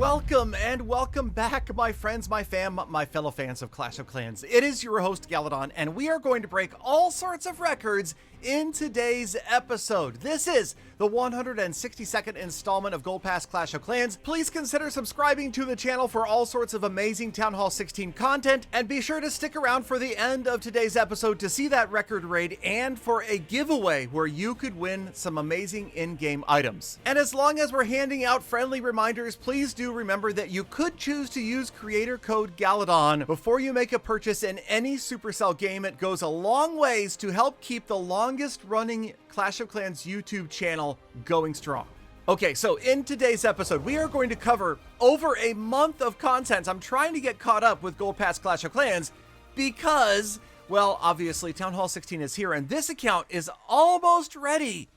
Welcome and welcome back, my friends, my fam, my fellow fans of Clash of Clans. It is your host, Galadon, and we are going to break all sorts of records in today's episode. This is the 162nd installment of Gold Pass Clash of Clans. Please consider subscribing to the channel for all sorts of amazing Town Hall 16 content, and be sure to stick around for the end of today's episode to see that record raid and for a giveaway where you could win some amazing in-game items. And as long as we're handing out friendly reminders, please do remember that you could choose to use creator code Galadon before you make a purchase in any Supercell game. It goes a long ways to help keep the longest running Clash of Clans YouTube channel going strong. Okay, so in today's episode, we are going to cover over a month of content. I'm trying to get caught up with Gold Pass Clash of Clans because, well, obviously Town Hall 16 is here and this account is almost ready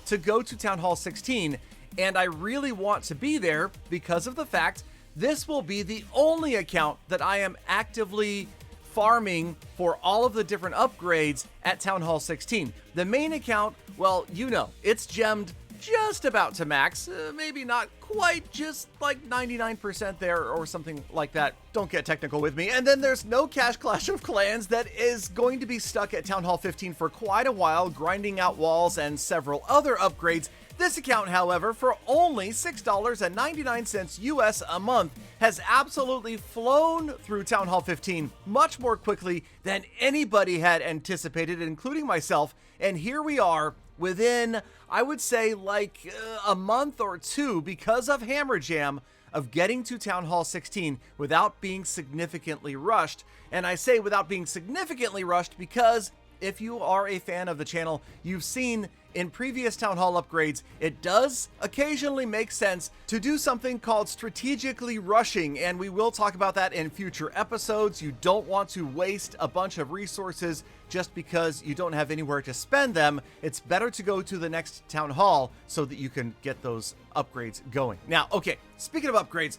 to go to Town Hall 16. And I really want to be there because of the fact this will be the only account that I am actively farming for all of the different upgrades at Town Hall 16. The main account, well, you know, it's gemmed just about to max, maybe not quite, just like 99% there or something like that. Don't get technical with me. And then there's no cash Clash of Clans that is going to be stuck at Town Hall 15 for quite a while, grinding out walls and several other upgrades. This account, however, for only $6.99 US a month, has absolutely flown through Town Hall 15 much more quickly than anybody had anticipated, including myself. And here we are within, I would say, like a month or two, because of Hammer Jam, of getting to Town Hall 16 without being significantly rushed. And I say without being significantly rushed because if you are a fan of the channel, you've seen in previous Town Hall upgrades, it does occasionally make sense to do something called strategically rushing, and we will talk about that in future episodes. You don't want to waste a bunch of resources just because you don't have anywhere to spend them. It's better to go to the next Town Hall so that you can get those upgrades going. Now, okay, speaking of upgrades,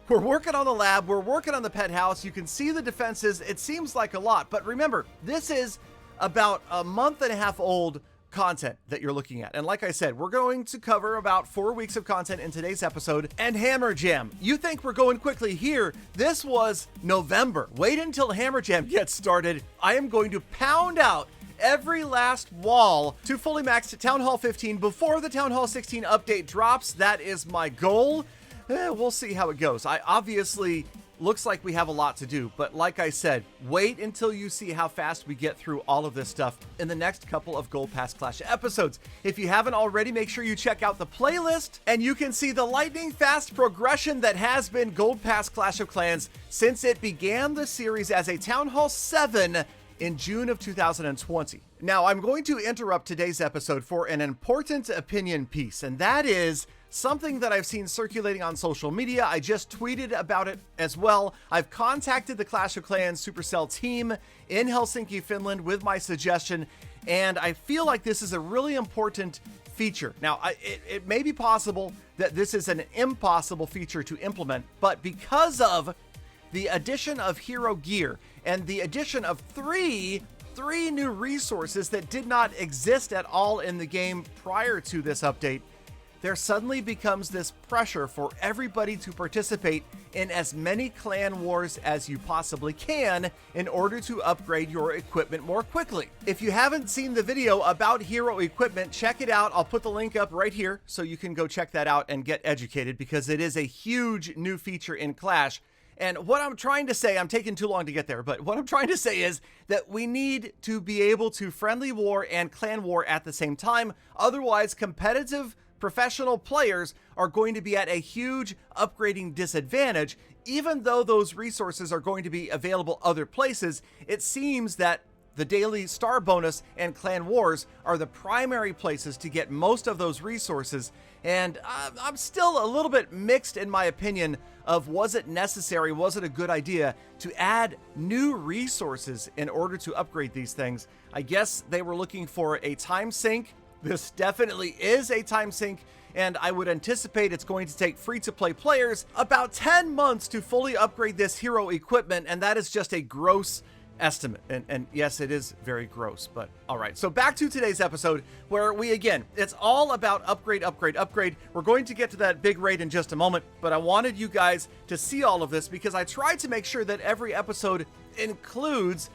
we're working on the lab, we're working on the pet house. You can see the defenses. It seems like a lot, but remember, this is about a month and a half old content that you're looking at. And like I said, we're going to cover about 4 weeks of content in today's episode. And Hammer Jam, you think we're going quickly here. This was November. Wait until Hammer Jam gets started. I am going to pound out every last wall to fully max to Town Hall 15 before the Town Hall 16 update drops. That is my goal. We'll see how it goes. I obviously looks like we have a lot to do, but like I said, wait until you see how fast we get through all of this stuff in the next couple of Gold Pass Clash episodes. If you haven't already, make sure you check out the playlist and you can see the lightning fast progression that has been Gold Pass Clash of Clans since it began the series as a Town Hall 7 in June of 2020. Now, I'm going to interrupt today's episode for an important opinion piece, and that is something that I've seen circulating on social media. I just tweeted about it as well. I've contacted the Clash of Clans Supercell team in Helsinki, Finland with my suggestion, and I feel like this is a really important feature. Now, it may be possible that this is an impossible feature to implement, but because of the addition of hero gear and the addition of three new resources that did not exist at all in the game prior to this update, there suddenly becomes this pressure for everybody to participate in as many clan wars as you possibly can in order to upgrade your equipment more quickly. If you haven't seen the video about hero equipment, check it out. I'll put the link up right here so you can go check that out and get educated, because it is a huge new feature in Clash. And what I'm trying to say, I'm taking too long to get there, but what I'm trying to say is that we need to be able to friendly war and clan war at the same time. Otherwise, competitive professional players are going to be at a huge upgrading disadvantage. Even though those resources are going to be available other places, it seems that the daily star bonus and clan wars are the primary places to get most of those resources. And I'm still a little bit mixed in my opinion of, was it necessary, was it a good idea to add new resources in order to upgrade these things? I guess they were looking for a time sink. This definitely is a time sink, and I would anticipate it's going to take free-to-play players about 10 months to fully upgrade this hero equipment, and that is just a gross estimate. And yes, it is very gross, but all right. So back to today's episode where it's all about upgrade. We're going to get to that big raid in just a moment, but I wanted you guys to see all of this because I tried to make sure that every episode includes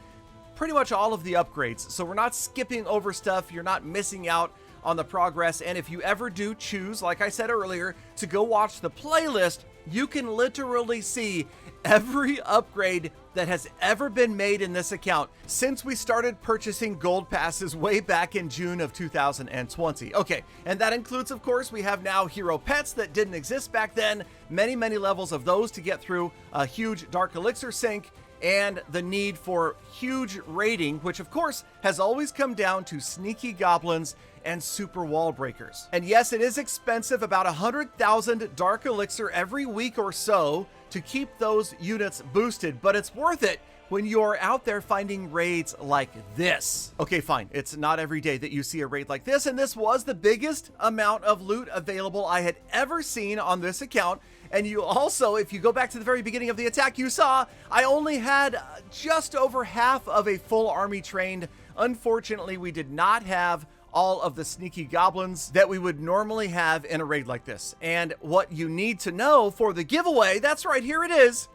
pretty much all of the upgrades. So we're not skipping over stuff. You're not missing out on the progress. And if you ever do choose, like I said earlier, to go watch the playlist, you can literally see every upgrade that has ever been made in this account since we started purchasing gold passes way back in June of 2020. Okay, and that includes, of course, we have now hero pets that didn't exist back then, many levels of those to get through, a huge dark elixir sink, and the need for huge raiding, which of course has always come down to sneaky goblins and super wall breakers. And yes, it is expensive, about 100,000 dark elixir every week or so to keep those units boosted, but it's worth it when you're out there finding raids like this. Okay, fine. It's not every day that you see a raid like this, and this was the biggest amount of loot available I had ever seen on this account. And you also, if you go back to the very beginning of the attack, you saw I only had just over half of a full army trained. Unfortunately, we did not have all of the sneaky goblins that we would normally have in a raid like this. And what you need to know for the giveaway, that's right, here it is.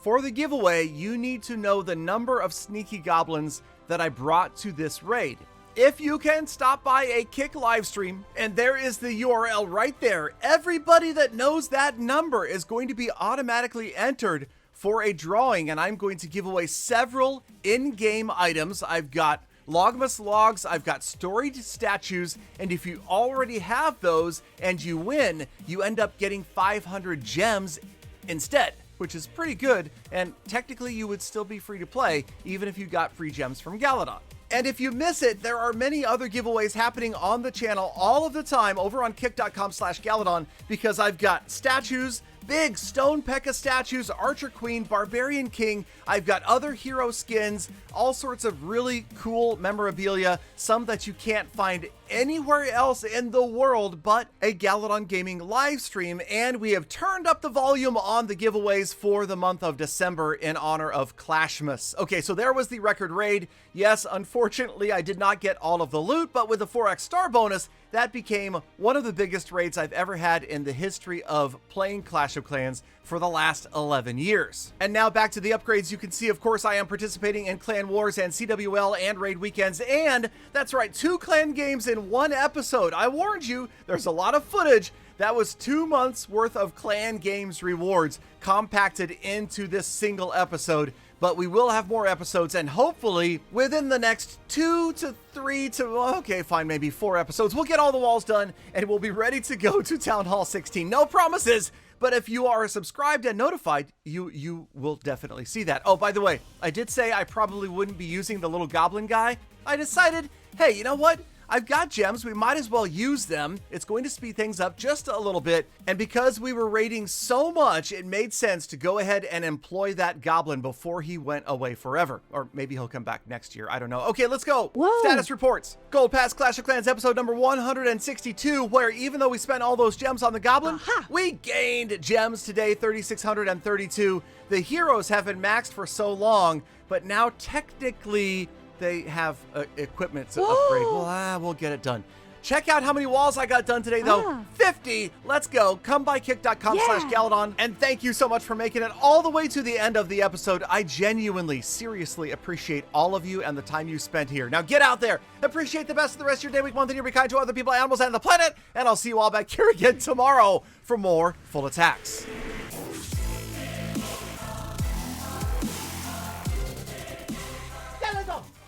For the giveaway, you need to know the number of sneaky goblins that I brought to this raid. If you can, stop by a Kick live stream, and there is the URL right there. Everybody that knows that number is going to be automatically entered for a drawing, and I'm going to give away several in-game items. I've got Logmas logs, I've got storied statues, and if you already have those and you win, you end up getting 500 gems instead, which is pretty good, and technically you would still be free to play even if you got free gems from Galadon. And if you miss it, there are many other giveaways happening on the channel all of the time over on kick.com/Galadon, because I've got statues, big Stone P.E.K.K.A statues, Archer Queen, Barbarian King. I've got other hero skins, all sorts of really cool memorabilia, some that you can't find anywhere else in the world but a Galadon Gaming live stream. And we have turned up the volume on the giveaways for the month of December in honor of Clashmas. Okay, so there was the record raid. Yes, unfortunately, I did not get all of the loot, but with the 4x star bonus, that became one of the biggest raids I've ever had in the history of playing Clash of Clans for the last 11 years. And now back to the upgrades. You can see, of course, I am participating in Clan Wars and CWL and Raid Weekends, and that's right, 2 clan games in one episode. I warned you, there's a lot of footage. That was 2 months worth of clan games rewards compacted into this single episode. But we will have more episodes, and hopefully within the next 2 to 3 to, okay, fine, maybe 4 episodes, we'll get all the walls done and we'll be ready to go to Town Hall 16. No promises, but if you are subscribed and notified, you will definitely see that. Oh, by the way, I did say I probably wouldn't be using the little goblin guy. I decided, hey, you know what? I've got gems, we might as well use them. It's going to speed things up just a little bit. And because we were raiding so much, it made sense to go ahead and employ that goblin before he went away forever. Or maybe he'll come back next year, I don't know. Okay, let's go. Whoa. Status reports. Gold Pass Clash of Clans episode number 162, where even though we spent all those gems on the goblin, we gained gems today, 3,632. The heroes have been maxed for so long, but now technically they have equipment to upgrade. Well, we'll get it done. Check out how many walls I got done today, though. 50. Let's go. Come by kick.com/Galadon. And thank you so much for making it all the way to the end of the episode. I genuinely, seriously appreciate all of you and the time you spent here. Now get out there. Appreciate the best of the rest of your day, week, month, and year. Be kind to other people, animals, and the planet. And I'll see you all back here again tomorrow for more full attacks.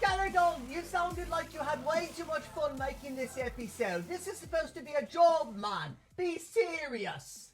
Galadon, you sounded like you had way too much fun making this episode. This is supposed to be a job, man. Be serious.